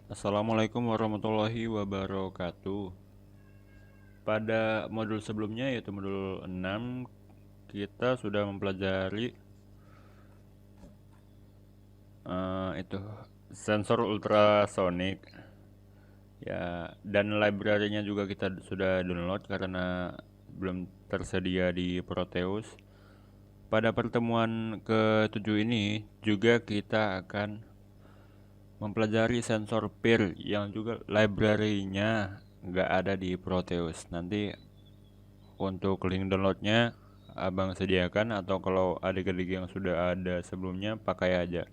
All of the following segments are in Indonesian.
Assalamualaikum warahmatullahi wabarakatuh. Pada modul sebelumnya yaitu modul 6 kita sudah mempelajari itu sensor ultrasonik ya, dan library-nya juga kita sudah download karena belum tersedia di Proteus. Pada pertemuan ke-7 ini juga kita akan mempelajari sensor PIR yang juga library-nya nggak ada di Proteus. Nanti untuk link downloadnya abang sediakan, atau kalau adik-adik yang sudah ada sebelumnya pakai aja,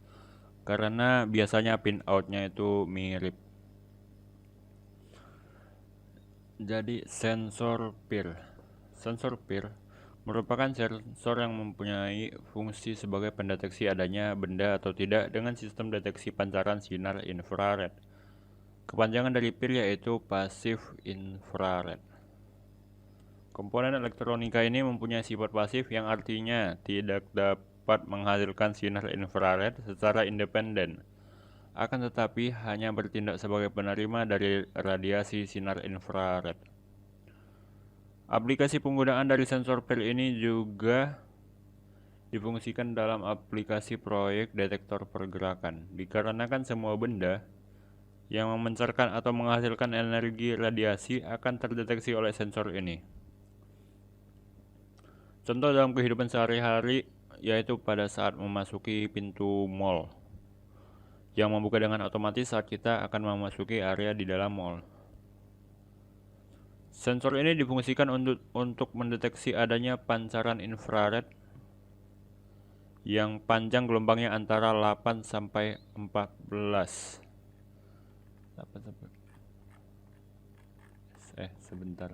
karena biasanya pinoutnya itu mirip. Jadi sensor PIR merupakan sensor yang mempunyai fungsi sebagai pendeteksi adanya benda atau tidak dengan sistem deteksi pancaran sinar infrared. Kepanjangan dari PIR yaitu Passive Infrared. Komponen elektronika ini mempunyai sifat pasif yang artinya tidak dapat menghasilkan sinar infrared secara independen, akan tetapi hanya bertindak sebagai penerima dari radiasi sinar infrared. Aplikasi penggunaan dari sensor PIR ini juga difungsikan dalam aplikasi proyek detektor pergerakan, dikarenakan semua benda yang memancarkan atau menghasilkan energi radiasi akan terdeteksi oleh sensor ini. Contoh dalam kehidupan sehari-hari yaitu pada saat memasuki pintu mall, yang membuka dengan otomatis saat kita akan memasuki area di dalam mall. Sensor ini difungsikan untuk mendeteksi adanya pancaran infrared yang panjang gelombangnya antara 8 sampai 14. 8 sampai sebentar.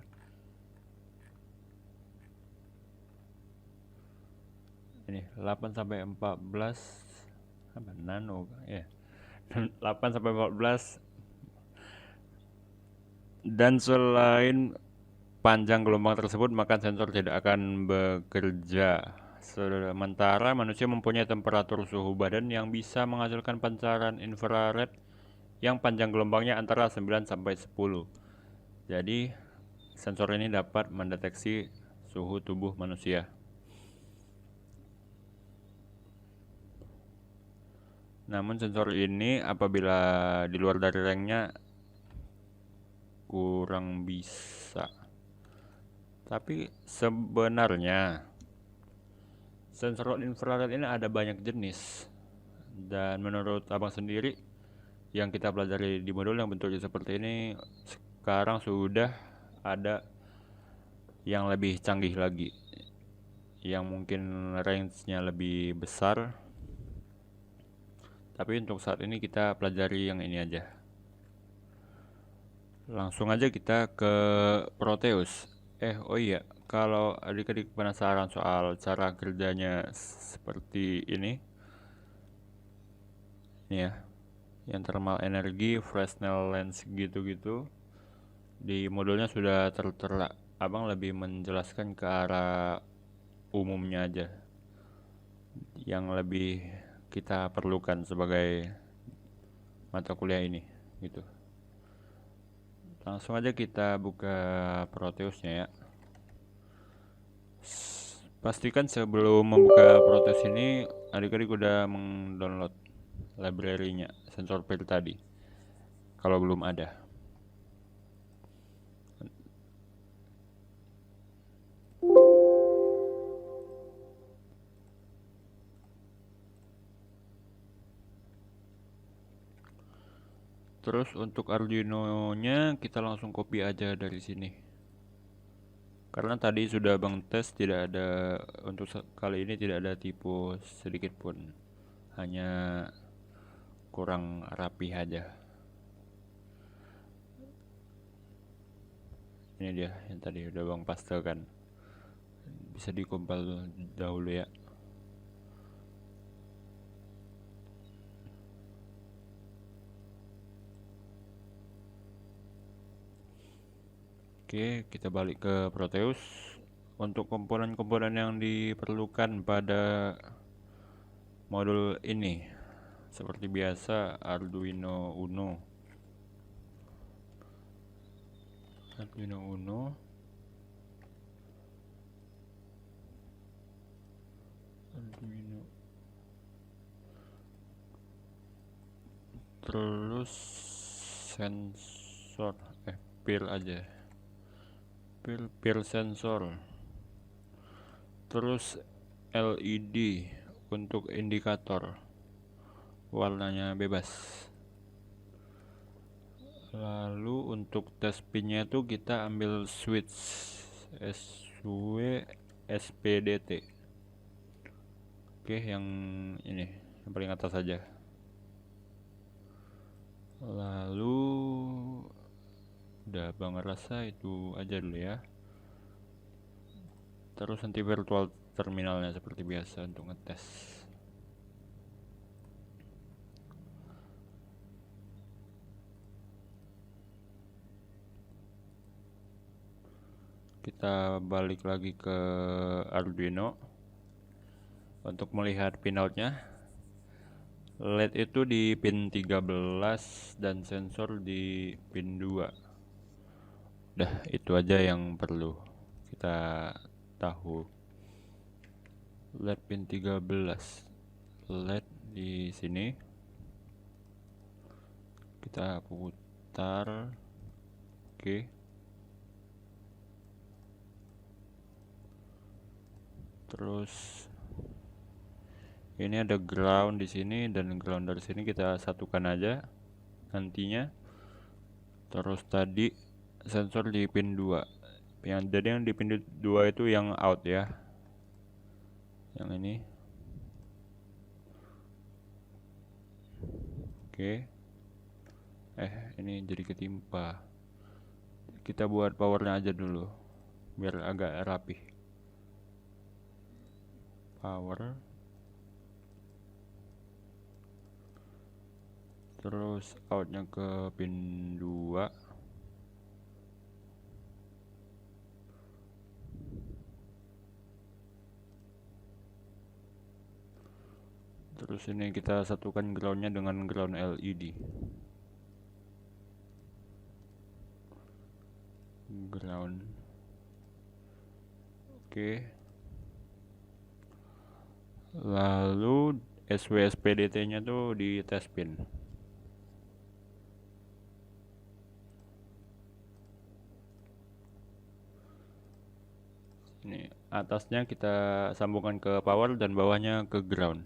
Ini 8 sampai 14 apa nano ya. 8 sampai 14. Dan selain panjang gelombang tersebut, maka sensor tidak akan bekerja. Sementara manusia mempunyai temperatur suhu badan yang bisa menghasilkan pancaran infrared yang panjang gelombangnya antara 9 sampai 10. Jadi, sensor ini dapat mendeteksi suhu tubuh manusia. Namun sensor ini apabila di luar dari ranknya kurang bisa. Tapi sebenarnya sensor infrared ini ada banyak jenis. Dan menurut abang sendiri yang kita pelajari di modul yang bentuknya seperti ini, sekarang sudah ada yang lebih canggih lagi, yang mungkin range-nya lebih besar. Tapi untuk saat ini kita pelajari yang ini aja. Langsung aja kita ke Proteus. Oh iya, kalau adik-adik penasaran soal cara kerjanya seperti ini ya, yang thermal energi, Fresnel lens gitu-gitu, di modulnya sudah tertera. Abang lebih menjelaskan ke arah umumnya aja, yang lebih kita perlukan sebagai mata kuliah ini gitu. Langsung aja kita buka Proteusnya ya. Pastikan sebelum membuka Proteus ini adik-adik udah mendownload library-nya sensor PIR tadi, kalau belum ada. Terus untuk Arduino-nya kita langsung copy aja dari sini. Karena tadi sudah Bang tes, tidak ada, untuk kali ini tidak ada tipu sedikit pun. Hanya kurang rapi aja. Ini dia yang tadi udah Bang pastekan. Bisa dikompil dahulu ya. Oke, kita balik ke Proteus. Untuk komponen-komponen yang diperlukan pada modul ini, seperti biasa Arduino Uno. Arduino Uno, Arduino, terus sensor, pil aja, pil sensor, terus LED untuk indikator, warnanya bebas. Lalu untuk tes pinnya tuh kita ambil switch SW SPDT. Oke, yang ini yang paling atas saja. Lalu udah Bang rasa itu aja dulu ya. Terus nanti virtual terminalnya seperti biasa untuk ngetes. Kita balik lagi ke Arduino untuk melihat pinoutnya. LED itu di pin 13 dan sensor di pin 2. Udah, itu aja yang perlu kita tahu. LED pin 13, LED di sini. Kita putar. Oke. Terus ini ada ground di sini dan ground dari sini kita satukan aja nantinya. Terus tadi sensor di pin 2. Jadi yang di pin 2 itu yang out ya. Yang ini. Oke. Ini jadi ketimpa. Kita buat powernya aja dulu biar agak rapih. Power. Terus outnya ke pin 2. Terus ini kita satukan groundnya dengan ground LED. Ground. Oke. Lalu SWSPDT nya tuh di test pin. Ini atasnya kita sambungkan ke power dan bawahnya ke ground.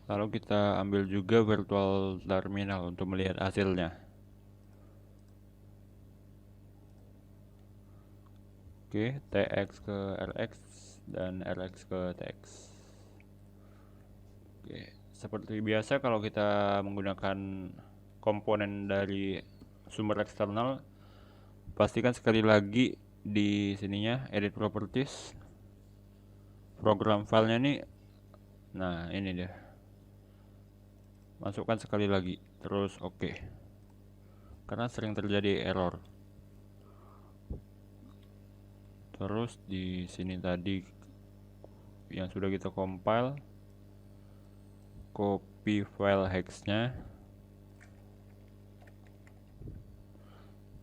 Lalu kita ambil juga virtual terminal untuk melihat hasilnya. Oke, TX ke RX dan RX ke TX. Oke, seperti biasa kalau kita menggunakan komponen dari sumber eksternal, pastikan sekali lagi di sininya edit properties, program filenya nih. Nah, ini dia. Masukkan sekali lagi, terus oke. Karena sering terjadi error. Terus di sini tadi yang sudah kita compile, copy file hexnya,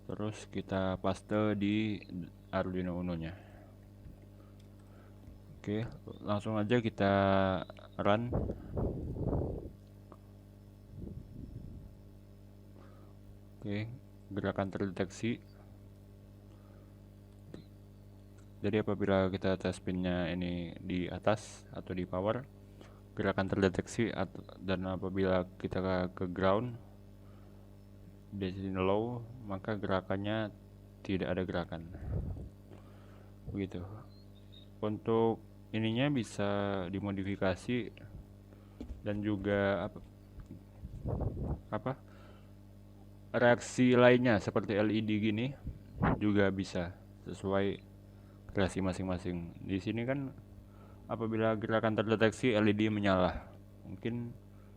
terus kita paste di Arduino Uno nya. Oke, langsung aja kita run. Oke, gerakan terdeteksi. Jadi apabila kita tes pinnya ini di atas atau di power, gerakan terdeteksi, dan apabila kita ke ground di sini low, maka gerakannya tidak ada gerakan. Begitu. Untuk ininya bisa dimodifikasi dan juga apa reaksi lainnya seperti LED gini juga bisa sesuai kreasi masing-masing. Di sini kan apabila gerakan terdeteksi LED menyala, mungkin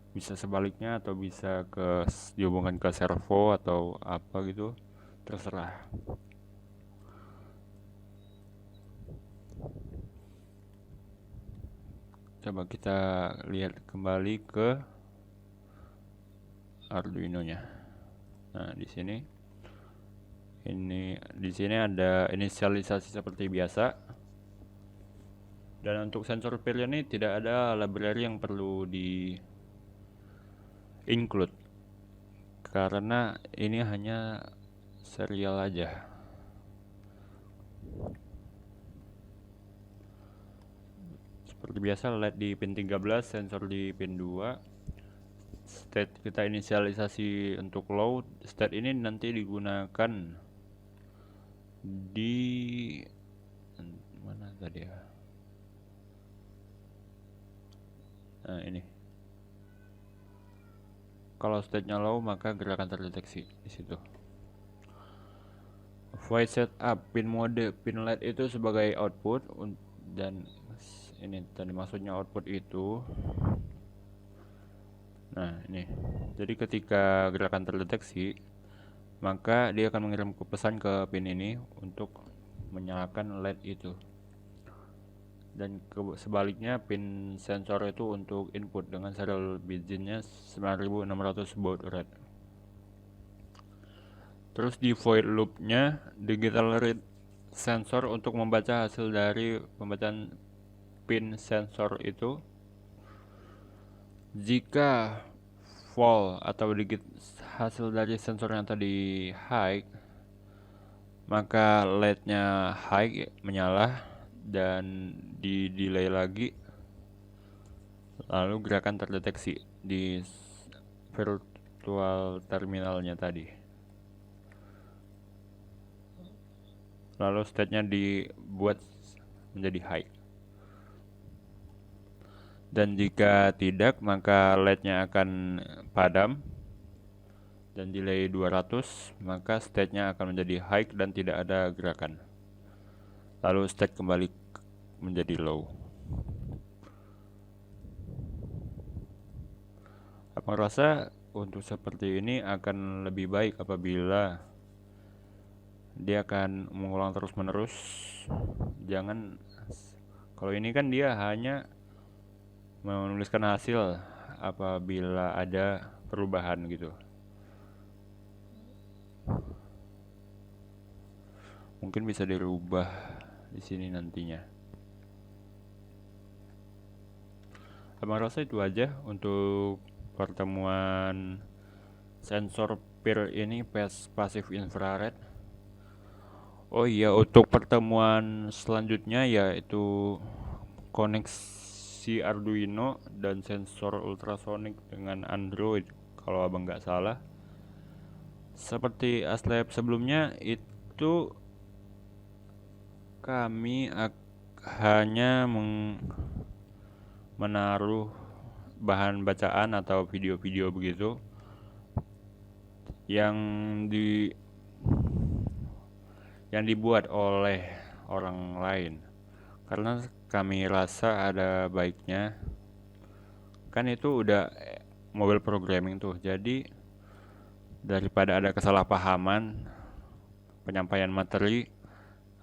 bisa sebaliknya atau bisa dihubungkan ke servo atau apa gitu, terserah. Coba kita lihat kembali ke Arduino-nya. Nah, di sini ada inisialisasi seperti biasa. Dan untuk sensor peer ini tidak ada library yang perlu di include karena ini hanya serial aja. Seperti biasa LED di pin 13, sensor di pin 2. State kita inisialisasi untuk low. State ini nanti digunakan di mana tadi ya? Nah, ini. Kalau state-nya low maka gerakan terdeteksi di situ. Void setup pin mode pin LED itu sebagai output dan ini tadi maksudnya output itu. Nah, ini. Jadi ketika gerakan terdeteksi, maka dia akan mengirim pesan ke pin ini untuk menyalakan LED itu. Dan sebaliknya pin sensor itu untuk input dengan serial bitnya 9600 baud rate. Terus di void loop-nya digital read sensor untuk membaca hasil dari pembacaan pin sensor itu. Jika fall atau digit hasil dari sensor yang tadi high, maka LED-nya high menyala dan di delay lagi, lalu gerakan terdeteksi di virtual terminalnya tadi. Lalu state-nya dibuat menjadi high. Dan jika tidak, maka LED-nya akan padam dan delay 200, maka state-nya akan menjadi high dan tidak ada gerakan. Lalu state kembali menjadi low. Apa rasa untuk seperti ini akan lebih baik apabila dia akan mengulang terus-menerus. Jangan, kalau ini kan dia hanya menuliskan hasil apabila ada perubahan gitu. Mungkin bisa dirubah di sini nantinya. Abang rasa itu aja untuk pertemuan sensor peer ini passive infrared. Oh iya, untuk pertemuan selanjutnya yaitu koneksi Arduino dan sensor ultrasonic dengan Android kalau abang nggak salah. Seperti ASLab sebelumnya itu kami hanya menaruh bahan bacaan atau video-video begitu yang dibuat oleh orang lain, karena kami rasa ada baiknya, kan itu udah mobile programming tuh, jadi daripada ada kesalahpahaman penyampaian materi,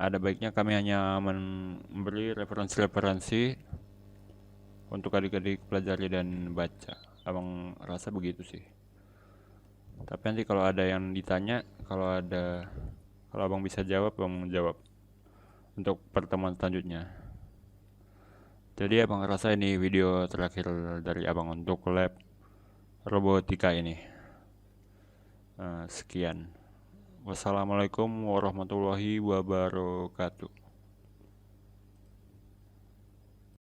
ada baiknya kami hanya memberi referensi-referensi untuk adik-adik pelajari dan baca. Abang rasa begitu sih. Tapi nanti kalau ada yang ditanya, kalau abang bisa jawab, abang jawab untuk pertemuan selanjutnya. Jadi abang rasa ini video terakhir dari abang untuk lab robotika ini. Sekian. Wassalamualaikum warahmatullahi wabarakatuh.